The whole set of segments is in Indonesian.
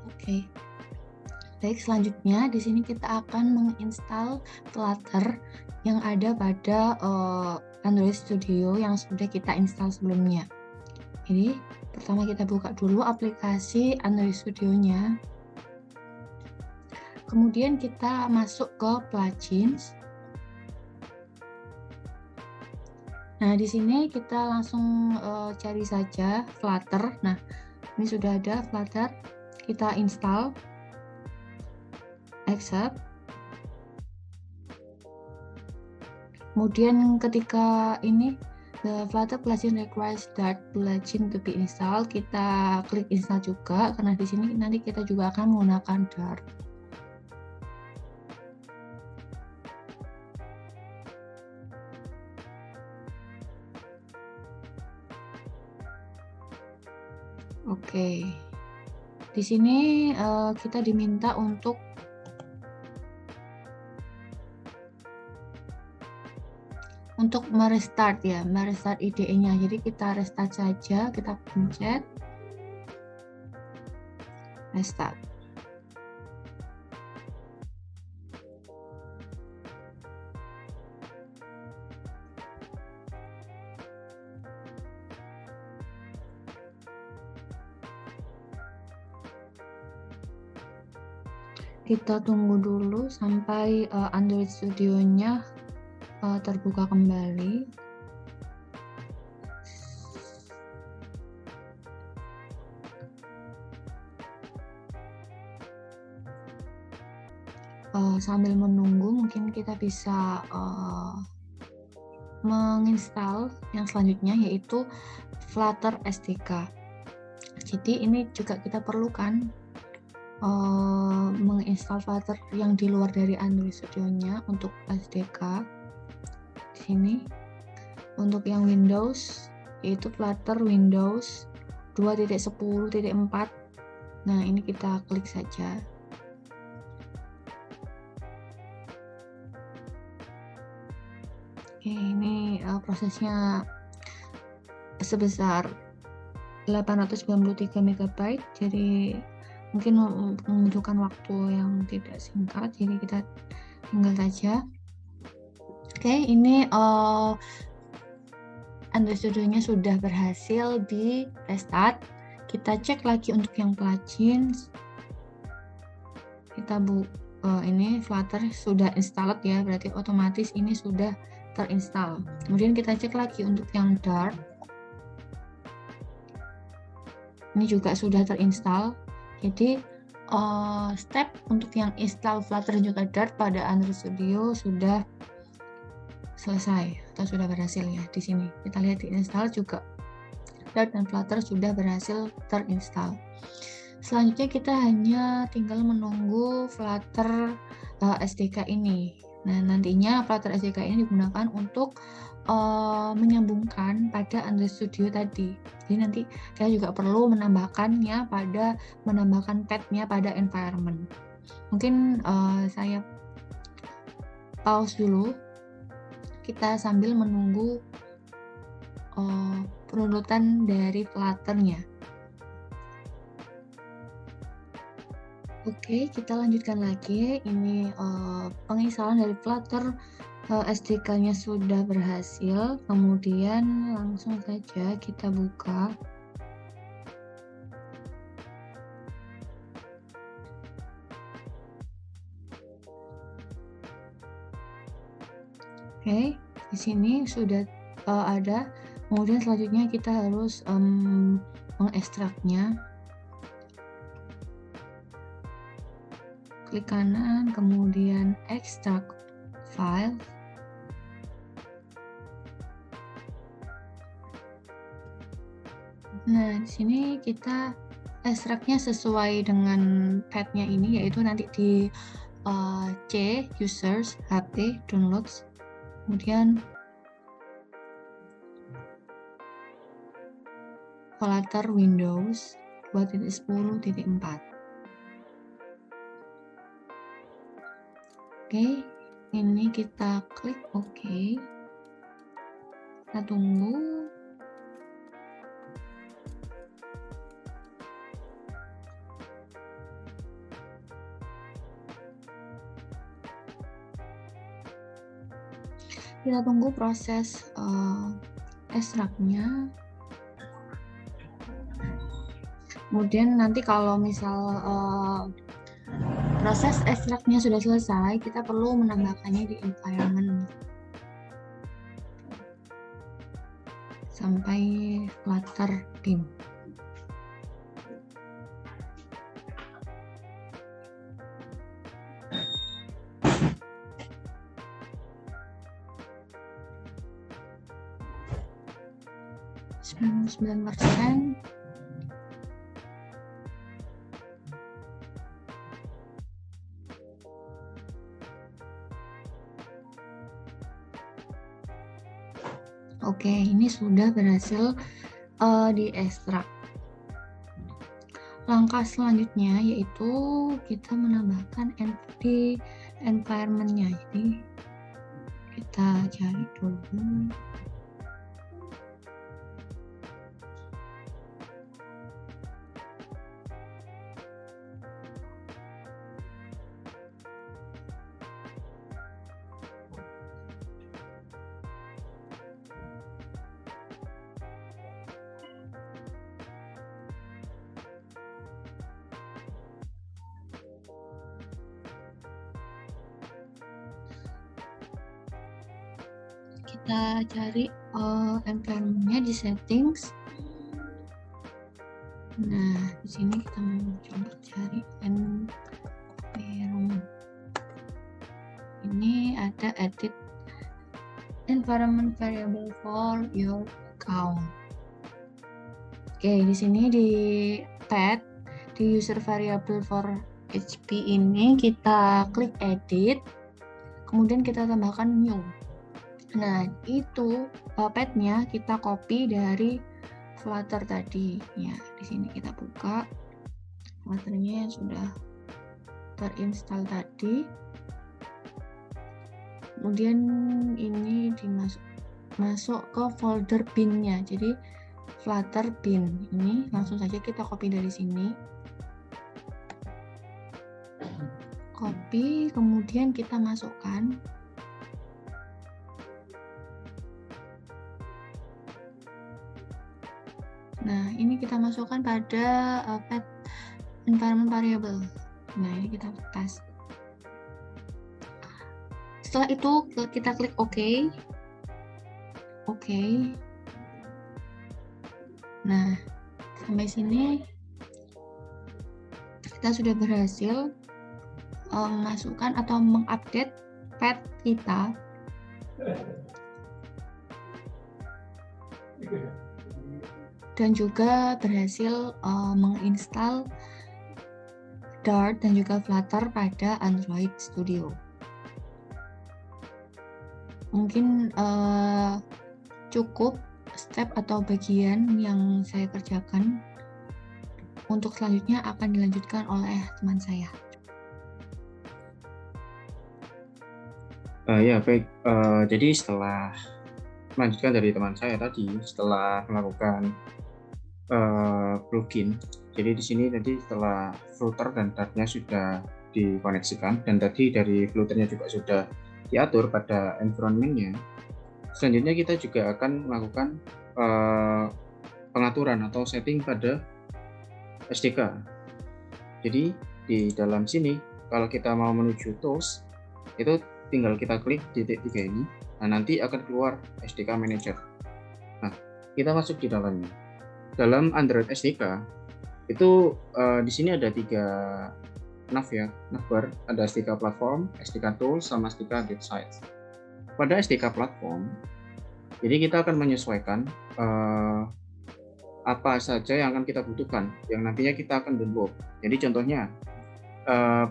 Oke. Baik, selanjutnya di sini kita akan menginstal Flutter yang ada pada Android Studio yang sudah kita install sebelumnya. Jadi, pertama kita buka dulu aplikasi Android Studio-nya. Kemudian kita masuk ke plugins. Nah, di sini kita langsung cari saja Flutter. Nah, ini sudah ada Flutter. Kita install. Accept. Kemudian ketika ini the Flutter plugin requires that plugin to be installed, kita klik install juga karena di sini nanti kita juga akan menggunakan Dart. Oke. Di sini kita diminta untuk merestart ya, merestart IDE-nya. Jadi kita restart saja, kita pencet restart. Kita tunggu dulu sampai Android Studio-nya terbuka kembali. Sambil menunggu mungkin kita bisa menginstal yang selanjutnya, yaitu Flutter SDK. Jadi ini juga kita perlukan menginstal Flutter yang di luar dari Android Studio-nya untuk SDK. Di sini untuk yang Windows yaitu Flutter Windows 2.10.4. Nah, ini kita klik saja. Oke, ini prosesnya sebesar 893 MB, jadi mungkin membutuhkan waktu yang tidak singkat, jadi kita tinggal saja. Oke, ini Android Studio-nya sudah berhasil di restart. Kita cek lagi untuk yang plugins. Kita ini Flutter sudah installed ya, berarti otomatis ini sudah terinstall. Kemudian kita cek lagi untuk yang Dart. Ini juga sudah terinstall. Jadi step untuk yang install Flutter juga Dart pada Android Studio sudah selesai atau sudah berhasil ya. Di sini kita lihat di install juga Dart dan Flutter sudah berhasil terinstall. Selanjutnya kita hanya tinggal menunggu Flutter SDK ini. Nah, nantinya Flutter SDK ini digunakan untuk menyambungkan pada Android Studio tadi. Jadi nanti kita juga perlu menambahkan pad-nya pada environment. Mungkin saya pause dulu. Kita sambil menunggu penurutan dari Flutter-nya. Oke, kita lanjutkan lagi. Ini penginstalan dari Flutter SDK-nya sudah berhasil. Kemudian langsung saja kita buka. Oke, di sini sudah ada. Kemudian selanjutnya kita harus mengekstraknya. Klik kanan, kemudian extract file. Nah, di sini kita ekstraknya sesuai dengan path-nya ini, yaitu nanti di C users HP downloads, kemudian Flutter Windows 2.10.4. Oke, ini kita klik OK. Kita tunggu. Kita tunggu proses ekstraknya. Kemudian nanti kalau misal proses ekstraknya sudah selesai, kita perlu menambahkannya di environment sampai Flutter bin. %. Oke, ini sudah berhasil diekstrak. Langkah selanjutnya yaitu kita menambahkan entity environment-nya. Jadi kita cari dulu. Kita cari environment-nya di settings. Nah, di sini kita mau coba cari environment. Ini ada edit environment variable for your account. Oke, di sini di pad di user variable for HP ini kita klik edit, kemudian kita tambahkan new. Nah, itu padnya kita copy dari Flutter tadi. Ya, di sini kita buka Flutternya yang sudah terinstall tadi. Kemudian ini masuk ke folder bin-nya. Jadi Flutter bin ini langsung saja kita copy dari sini. Copy, kemudian kita masukkan. Nah, ini kita masukkan pada pad environment variable. Nah, ini kita paste. Setelah itu kita klik OK. OK. Nah, sampai sini kita sudah berhasil memasukkan atau mengupdate pad kita. Dan juga berhasil menginstal Dart dan juga Flutter pada Android Studio. Mungkin cukup step atau bagian yang saya kerjakan. Untuk selanjutnya akan dilanjutkan oleh teman saya. Ya, baik. Jadi setelah melanjutkan dari teman saya tadi, setelah melakukan plugin, jadi di sini tadi setelah Flutter dan Dart-nya sudah dikoneksikan, dan tadi dari Flutter-nya juga sudah diatur pada environment-nya. Selanjutnya kita juga akan melakukan pengaturan atau setting pada SDK. Jadi di dalam sini, kalau kita mau menuju tools, itu tinggal kita klik titik 3 ini. Nah, nanti akan keluar SDK Manager. Nah, kita masuk di dalamnya. Dalam Android SDK, itu di sini ada 3 nav ya, navbar. Ada SDK Platform, SDK Tools, sama SDK Get Sites. Pada SDK Platform, jadi kita akan menyesuaikan apa saja yang akan kita butuhkan, yang nantinya kita akan download. Jadi contohnya,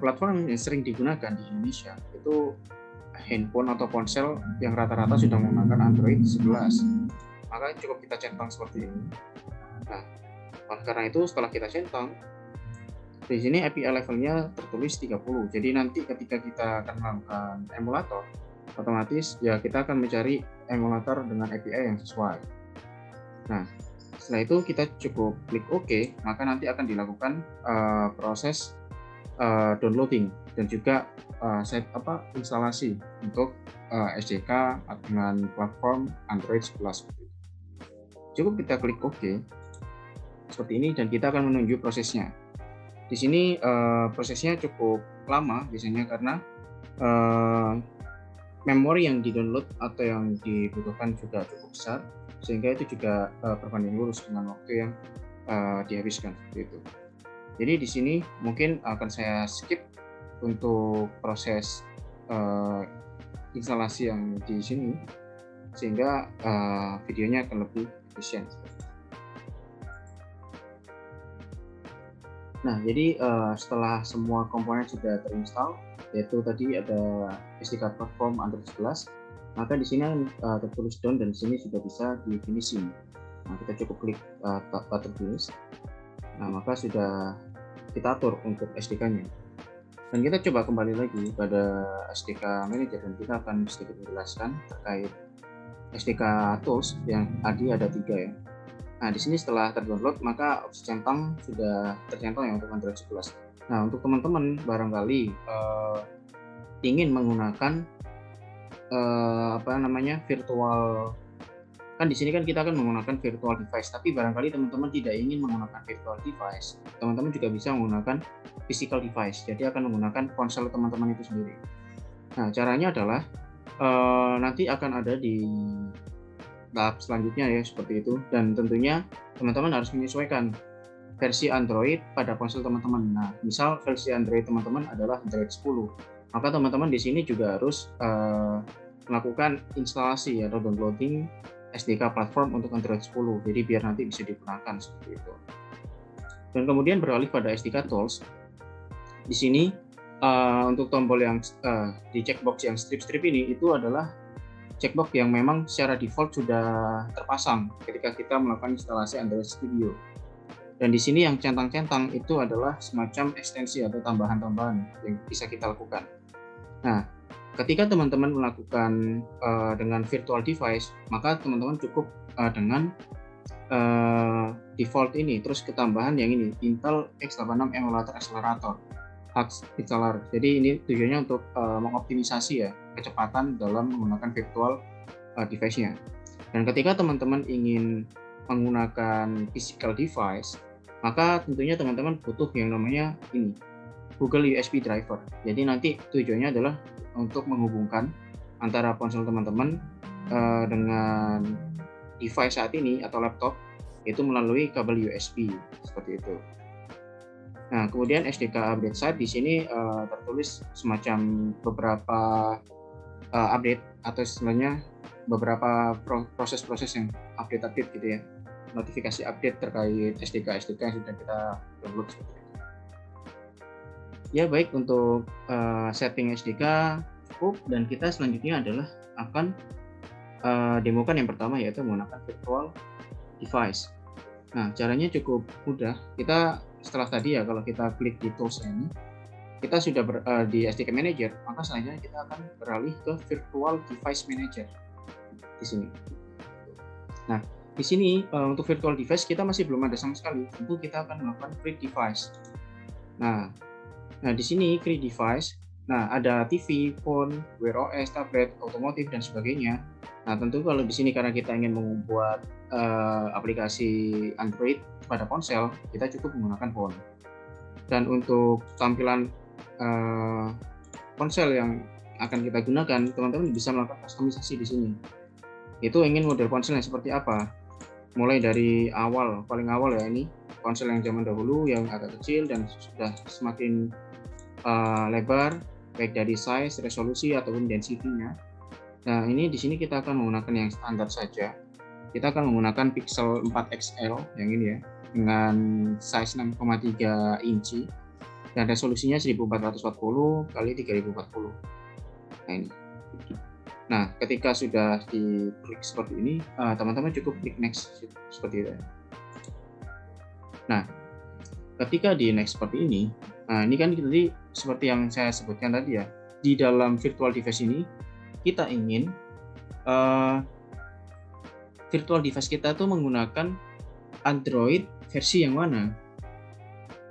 platform yang sering digunakan di Indonesia itu handphone atau ponsel yang rata-rata sudah menggunakan Android 11. Maka cukup kita centang seperti ini. Nah, oleh karena itu setelah kita centang, di sini API levelnya tertulis 30. Jadi nanti ketika kita akan melakukan emulator, otomatis ya kita akan mencari emulator dengan API yang sesuai. Nah, setelah itu kita cukup klik OK, maka nanti akan dilakukan proses downloading dan juga instalasi untuk SDK dengan platform Android 11. Cukup kita klik OK seperti ini dan kita akan menunggu prosesnya. Di sini prosesnya cukup lama biasanya karena memori yang di-download atau yang dibutuhkan juga cukup besar, sehingga itu juga berbanding lurus dengan waktu yang dihabiskan seperti itu. Jadi di sini mungkin akan saya skip untuk proses instalasi yang di sini, sehingga videonya akan lebih efisien. Nah, jadi setelah semua komponen sudah terinstall, yaitu tadi ada SDK platform Android 11, maka di sini tertulis down dan di sini sudah bisa di finishing. Nah, kita cukup klik button finish. Nah, maka sudah kita atur untuk SDK-nya. Dan kita coba kembali lagi pada SDK Manager dan kita akan sedikit menjelaskan terkait SDK Tools yang tadi ada 3 ya. Nah, di sini setelah terdownload maka opsi centang sudah tercentang ya untuk Android 11. Nah, untuk teman-teman barangkali ingin menggunakan virtual, kan di sini kan kita akan menggunakan virtual device, tapi barangkali teman-teman tidak ingin menggunakan virtual device, teman-teman juga bisa menggunakan physical device, jadi akan menggunakan ponsel teman-teman itu sendiri. Nah, caranya adalah nanti akan ada di tahap selanjutnya ya seperti itu, dan tentunya teman-teman harus menyesuaikan versi Android pada ponsel teman-teman. Nah, misal versi Android teman-teman adalah Android 10, maka teman-teman di sini juga harus melakukan instalasi atau downloading SDK platform untuk Android 10, jadi biar nanti bisa digunakan seperti itu. Dan kemudian beralih pada SDK Tools. Di sini untuk tombol yang di checkbox yang strip-strip ini itu adalah checkbox yang memang secara default sudah terpasang ketika kita melakukan instalasi Android Studio. Dan di sini yang centang-centang itu adalah semacam ekstensi atau tambahan-tambahan yang bisa kita lakukan. Nah, ketika teman-teman melakukan dengan virtual device, maka teman-teman cukup dengan default ini, terus ketambahan yang ini, Intel x86 Emulator Accelerator HAX Installer. Jadi ini tujuannya untuk mengoptimisasi ya kecepatan dalam menggunakan virtual device-nya. Dan ketika teman-teman ingin menggunakan physical device, maka tentunya teman-teman butuh yang namanya ini, Google USB Driver. Jadi nanti tujuannya adalah untuk menghubungkan antara ponsel teman-teman dengan device saat ini atau laptop, itu melalui kabel USB seperti itu. Nah, kemudian SDK update site di sini tertulis semacam beberapa update atau istilahnya beberapa proses-proses yang update gitu ya, notifikasi update terkait SDK yang sudah kita download seperti itu. Ya baik, untuk setting SDK cukup, dan kita selanjutnya adalah akan demokan yang pertama, yaitu menggunakan virtual device. Nah, caranya cukup mudah. Kita setelah tadi ya, kalau kita klik di tools ini, kita sudah di SDK Manager, maka selanjutnya kita akan beralih ke Virtual Device Manager di sini. Nah, di sini untuk Virtual Device kita masih belum ada sama sekali. Tentu kita akan melakukan Create Device. Nah di sini Create Device. Nah, ada TV, phone, Wear OS, tablet, otomotif dan sebagainya. Nah, tentu kalau di sini karena kita ingin membuat aplikasi Android pada ponsel, kita cukup menggunakan phone. Dan untuk tampilan ponsel yang akan kita gunakan, teman-teman bisa melakukan kustomisasi di sini. Itu ingin model ponselnya seperti apa? Mulai dari paling awal ya, ini ponsel yang zaman dahulu yang agak kecil dan sudah semakin lebar, baik dari size, resolusi ataupun density-nya. Nah, ini di sini kita akan menggunakan yang standar saja. Kita akan menggunakan Pixel 4 XL yang ini ya, dengan size 6,3 inci dan resolusinya 1440 x 3040. Nah, ini. Nah, ketika sudah diklik seperti ini, teman-teman cukup klik next seperti itu. Nah, ketika di next seperti ini, ini kan tadi seperti yang saya sebutkan tadi ya, di dalam virtual device ini kita ingin virtual device kita tuh menggunakan Android versi yang mana?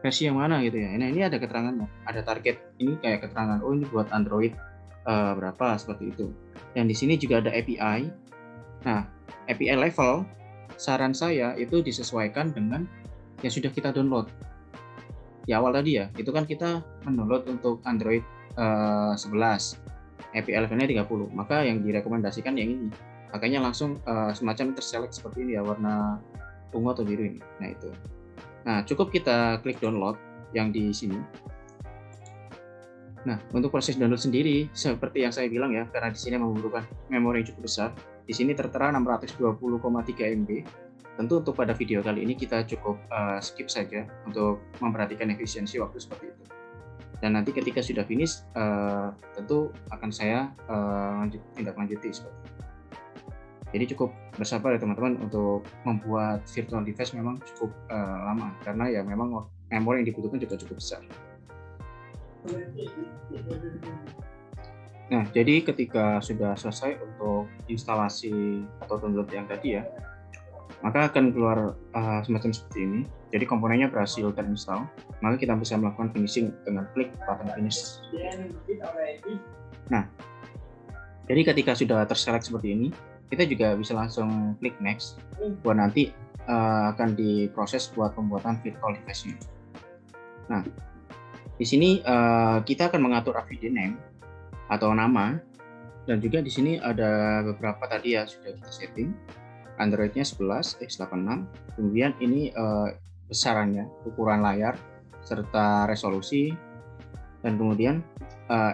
versi yang mana gitu ya. Nah, ini ada keterangannya, ada target, ini kayak keterangan, oh ini buat Android berapa, seperti itu. Dan di sini juga ada API. Nah, API level, saran saya itu disesuaikan dengan yang sudah kita download. Di awal tadi ya, itu kan kita mendownload untuk Android 11, API levelnya 30, maka yang direkomendasikan yang ini. Makanya langsung semacam terselect seperti ini ya, warna ungu atau biru ini. Nah itu. Nah, cukup kita klik download yang di sini. Nah, untuk proses download sendiri, seperti yang saya bilang ya, karena di sini membutuhkan memori yang cukup besar, di sini tertera 620,3 MB. Tentu untuk pada video kali ini kita cukup skip saja untuk memperhatikan efisiensi waktu seperti itu. Dan nanti ketika sudah finish, tentu akan saya tindak lanjuti seperti itu. Jadi cukup bersabar ya teman-teman, untuk membuat virtual device memang cukup lama, karena ya memang memori yang dibutuhkan juga cukup besar. Nah, jadi ketika sudah selesai untuk instalasi atau download yang tadi ya, maka akan keluar semacam seperti ini. Jadi komponennya berhasil terinstall, maka kita bisa melakukan finishing dengan klik button finish. Nah, jadi ketika sudah terselect seperti ini, kita juga bisa langsung klik next, buat nanti akan diproses buat pembuatan virtual device-nya. Nah, di sini kita akan mengatur AVD name atau nama, dan juga di sini ada beberapa tadi ya sudah kita setting. Android-nya 11 x86, kemudian ini besarannya, ukuran layar, serta resolusi, dan kemudian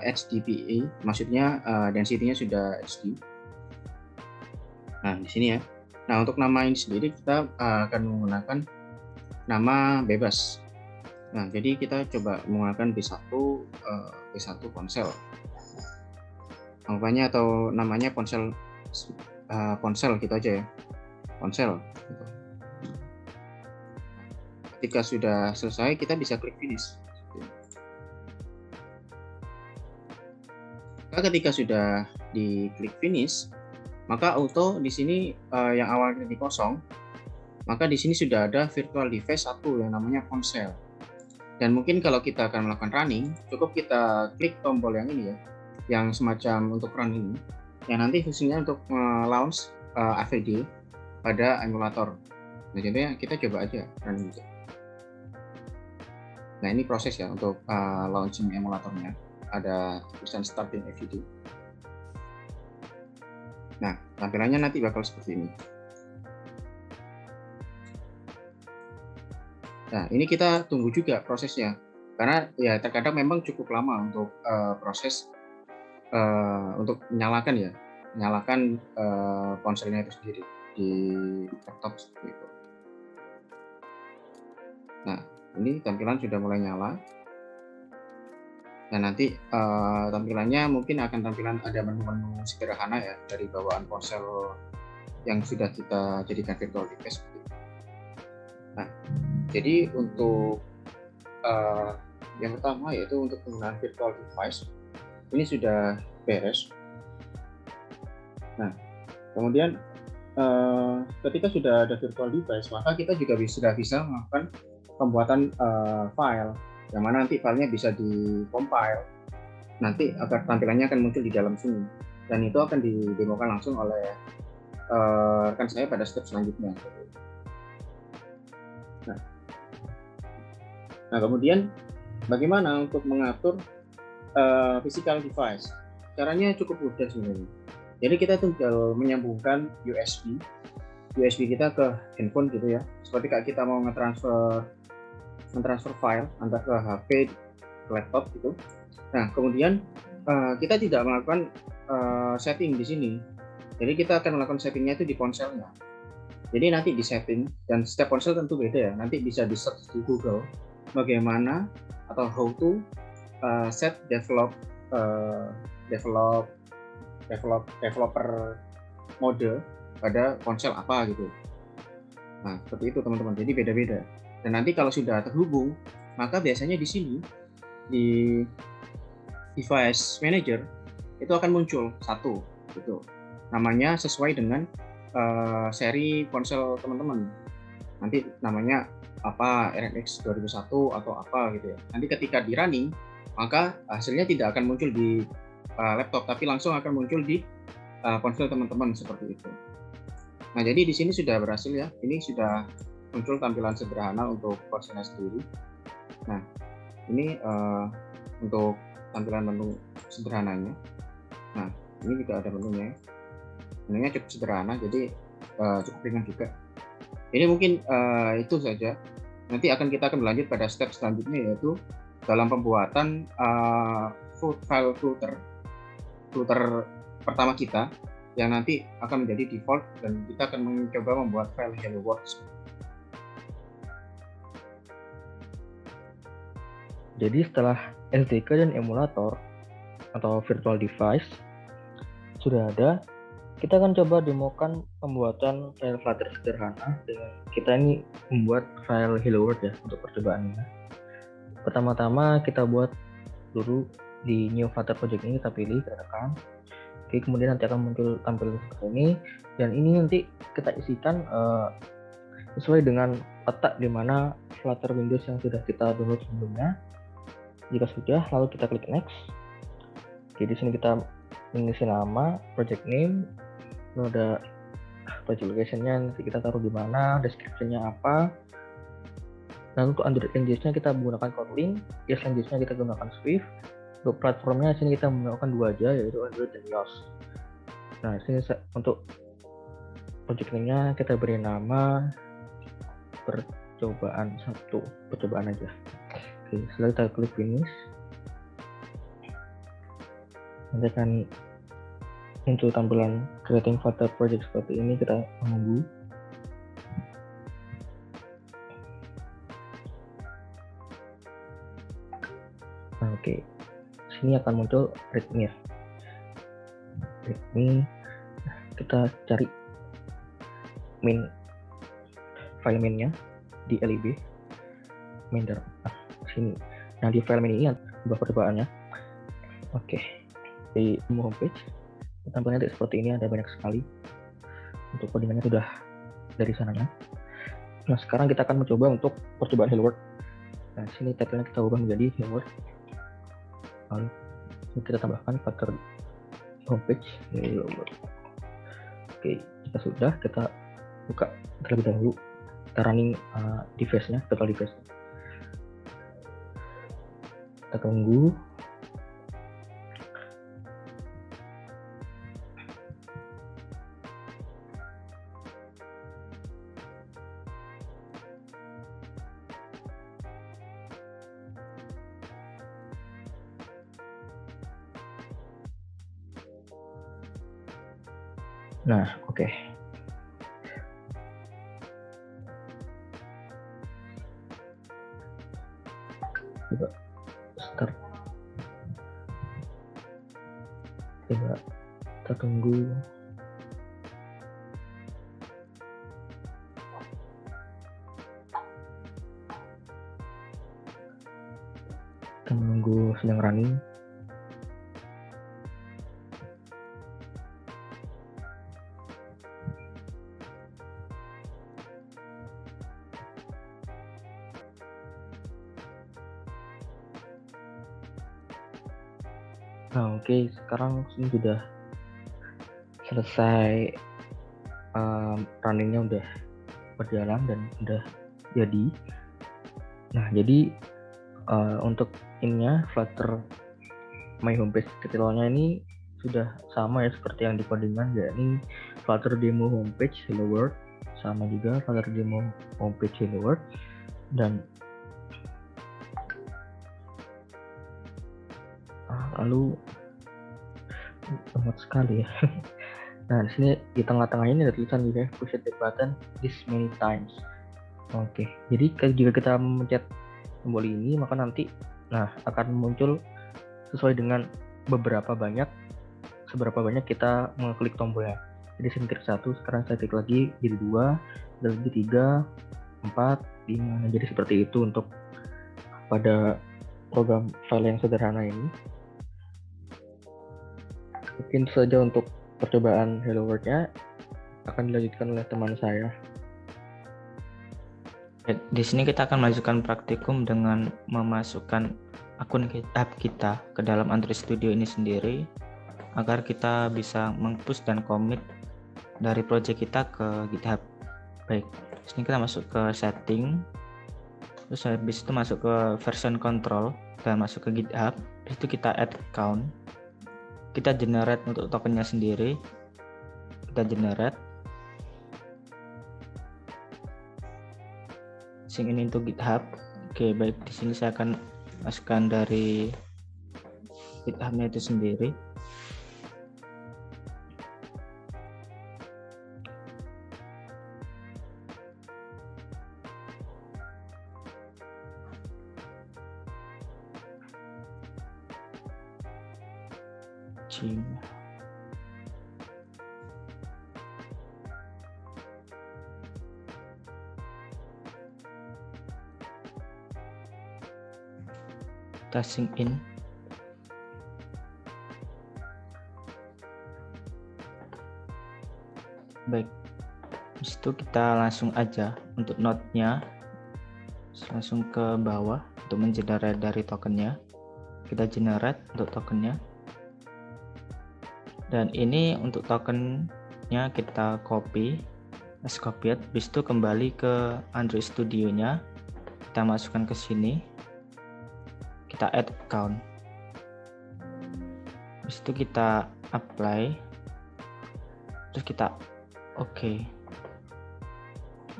HDPE, maksudnya density-nya sudah HD. Nah, di sini ya. Nah, untuk nama ini sendiri kita akan menggunakan nama bebas. Nah, jadi kita coba menggunakan B1 ponsel. Anggapannya atau namanya ponsel gitu aja ya. Ponsel. Gitu. Ketika sudah selesai, kita bisa klik finish. Ketika sudah diklik finish, maka auto di sini yang awalnya di kosong, maka di sini sudah ada virtual device 1 yang namanya ponsel. Dan mungkin kalau kita akan melakukan running, cukup kita klik tombol yang ini ya, yang semacam untuk run ini, yang nanti fungsinya untuk launch AVD pada emulator. Nah, contohnya kita coba aja running. Nah, ini proses ya untuk launching emulatornya. Ada tulisan starting AVD. Nah, tampilannya nanti bakal seperti ini. Nah, ini kita tunggu juga prosesnya, karena ya terkadang memang cukup lama untuk proses untuk menyalakan ponselnya itu sendiri di laptop seperti itu. Nah, ini tampilan sudah mulai nyala. Nah, nanti tampilannya mungkin akan tampilan ada menu-menu sederhana ya dari bawaan ponsel yang sudah kita jadikan virtual device. Nah, jadi untuk yang pertama yaitu untuk penggunaan virtual device ini sudah beres. Nah, kemudian ketika sudah ada virtual device, maka kita juga sudah bisa melakukan pembuatan file, yang mana nanti filenya bisa di-compile. Nanti agar tampilannya akan muncul di dalam sini, dan itu akan didemokan langsung oleh rekan saya pada step selanjutnya. Nah, kemudian bagaimana untuk mengatur physical device? Caranya cukup mudah sebenarnya. Jadi kita tinggal menyambungkan USB kita ke handphone gitu ya. Seperti kayak kita mau mentransfer file antara ke HP, ke laptop gitu. Nah, kemudian kita tidak melakukan setting di sini. Jadi kita akan melakukan settingnya itu di ponselnya. Jadi nanti di setting, dan setiap ponsel tentu beda ya. Nanti bisa di search di Google bagaimana atau how to set developer mode pada ponsel apa gitu. Nah, seperti itu teman-teman. Jadi beda-beda. Dan nanti kalau sudah terhubung, maka biasanya di sini di device manager itu akan muncul satu gitu. Namanya sesuai dengan seri ponsel teman-teman. Nanti namanya apa RNX 2001 atau apa gitu ya. Nanti ketika di running, maka hasilnya tidak akan muncul di laptop, tapi langsung akan muncul di ponsel teman-teman seperti itu. Nah, jadi di sini sudah berhasil ya. Ini sudah muncul tampilan sederhana untuk ponselnya sendiri. Nah, ini untuk tampilan menu sederhananya. Nah, ini juga ada menunya. Menunya cukup sederhana, jadi cukup ringan juga. Ini mungkin itu saja. Nanti kita akan berlanjut pada step selanjutnya, yaitu dalam pembuatan file footer pertama kita, yang nanti akan menjadi default, dan kita akan mencoba membuat file Hello World. Jadi setelah SDK dan emulator atau virtual device sudah ada, kita akan coba demokan pembuatan file Flutter sederhana dengan kita ini membuat file Hello World ya untuk percobaannya. Pertama-tama kita buat dulu di new Flutter project ini, kita pilih, kita tekan. Oke, kemudian nanti akan muncul tampilan seperti ini, dan ini nanti kita isikan sesuai dengan letak di mana Flutter Windows yang sudah kita download sebelumnya. Jika sudah, lalu kita klik next. Oke, di sini kita mengisi nama, project name, lalu ada project location-nya, nanti kita taruh di mana, description-nya apa. Lalu untuk Android engine-nya kita menggunakan Kotlin, iOS engine-nya kita gunakan Swift. Untuk platformnya sini kita menggunakan dua aja, yaitu Android dan iOS. Nah, sini untuk project name-nya kita beri nama percobaan 1, percobaan aja. Oke, setelah kita klik finish, nanti akan muncul tampilan creating Flutter project seperti ini. Kita menunggu. Nah, oke, sini akan muncul readme ya. Readme, kita cari file main-nya di lib main sini. Nah, di file main ini ada percobaannya. Oke, di homepage tampilannya seperti ini, ada banyak sekali. Untuk codingannya sudah dari sananya. Nah, sekarang kita akan mencoba untuk percobaan Hello World. Nah, sini tagline kita ubah menjadi Hello World. Lalu kita tambahkan Flutter homepage Hello World. Oke, jika sudah, kita buka terlebih dahulu. Kita running device-nya, total device. Kita tunggu. Nah, oke. Coba start. Coba kita tunggu. Kita menunggu sedang running. Nah, oke, sekarang ini sudah selesai, runningnya udah berjalan dan udah jadi. Nah, jadi untuk ininya Flutter My Homepage tutorialnya ini sudah sama ya seperti yang di codingan, yakni Flutter Demo Homepage Hello World, sama juga Flutter Demo Homepage Hello World. Dan lalu lemot sekali ya. Nah, di sini di tengah-tengah ini ada tulisan juga, push the button this many times. Oke, jadi jika kita mencet tombol ini, maka nanti akan muncul sesuai dengan seberapa banyak kita mengklik tombolnya. Jadi saya klik 1, sekarang saya klik lagi jadi 2, dan lagi 3, 4, 5. Jadi seperti itu untuk pada program file yang sederhana ini. Mungkin saja untuk percobaan Hello World-nya akan dilanjutkan oleh teman saya. Di sini kita akan melanjutkan praktikum dengan memasukkan akun GitHub kita ke dalam Android Studio ini sendiri agar kita bisa meng-push dan commit dari project kita ke GitHub. Baik, di sini kita masuk ke setting, terus habis itu masuk ke version control dan masuk ke GitHub. Habis itu kita add account, kita generate untuk tokennya sendiri, kita generate. Sync ini untuk GitHub. Oke, baik, di sini saya akan masukkan dari GitHub-nya itu sendiri. Kita sync in. Baik, habis itu kita langsung aja untuk node-nya langsung ke bawah untuk mengenerate dari tokennya. Kita generate untuk tokennya, dan ini untuk tokennya kita copy as copied. Habis itu kembali ke Android Studio-nya, kita masukkan ke sini, kita add account, habis itu kita apply, terus kita oke.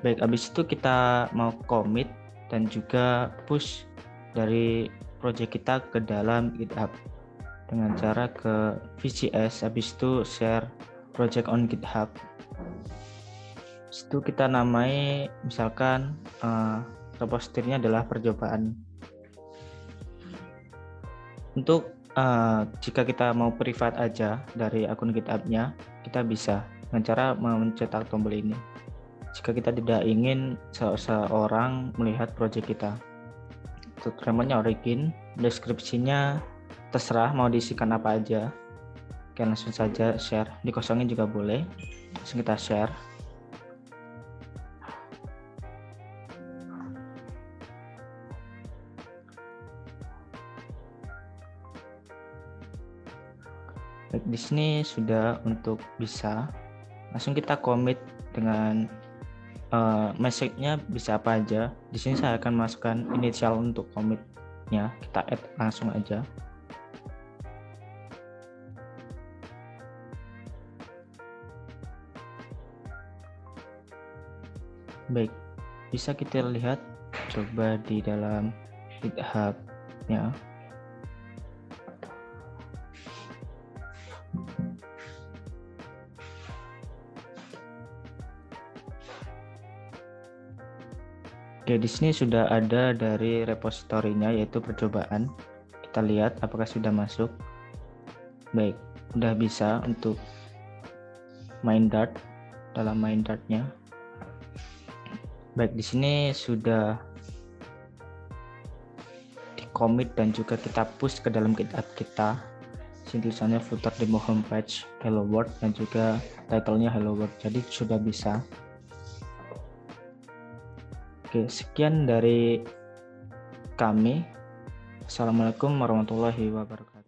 Baik, habis itu kita mau commit dan juga push dari project kita ke dalam GitHub dengan cara ke VCS, habis itu share project on GitHub. Habis itu kita namai misalkan repositorinya adalah percobaan. Untuk jika kita mau private aja dari akun GitHub-nya, kita bisa dengan cara mencetak tombol ini. Jika kita tidak ingin seseorang melihat project kita. Untuk remote-nya origin, deskripsinya terserah mau diisikan apa aja. Oke, langsung saja share. Dikosongin juga boleh. Langsung kita share. Baik, di sini sudah untuk bisa langsung kita commit dengan message-nya bisa apa aja. Di sini saya akan masukkan initial untuk commit-nya. Kita add langsung aja. Baik, bisa kita lihat coba di dalam GitHub-nya. Oke, di sini sudah ada dari repositorinya yaitu percobaan. Kita lihat apakah sudah masuk. Baik, udah bisa untuk main Dart dalam main Dart-nya. Baik, di sini sudah di commit dan juga kita push ke dalam GitHub kita. Sini tulisannya footer demo homepage hello world dan juga title-nya hello world. Jadi sudah bisa. Oke, sekian dari kami. Assalamualaikum warahmatullahi wabarakatuh.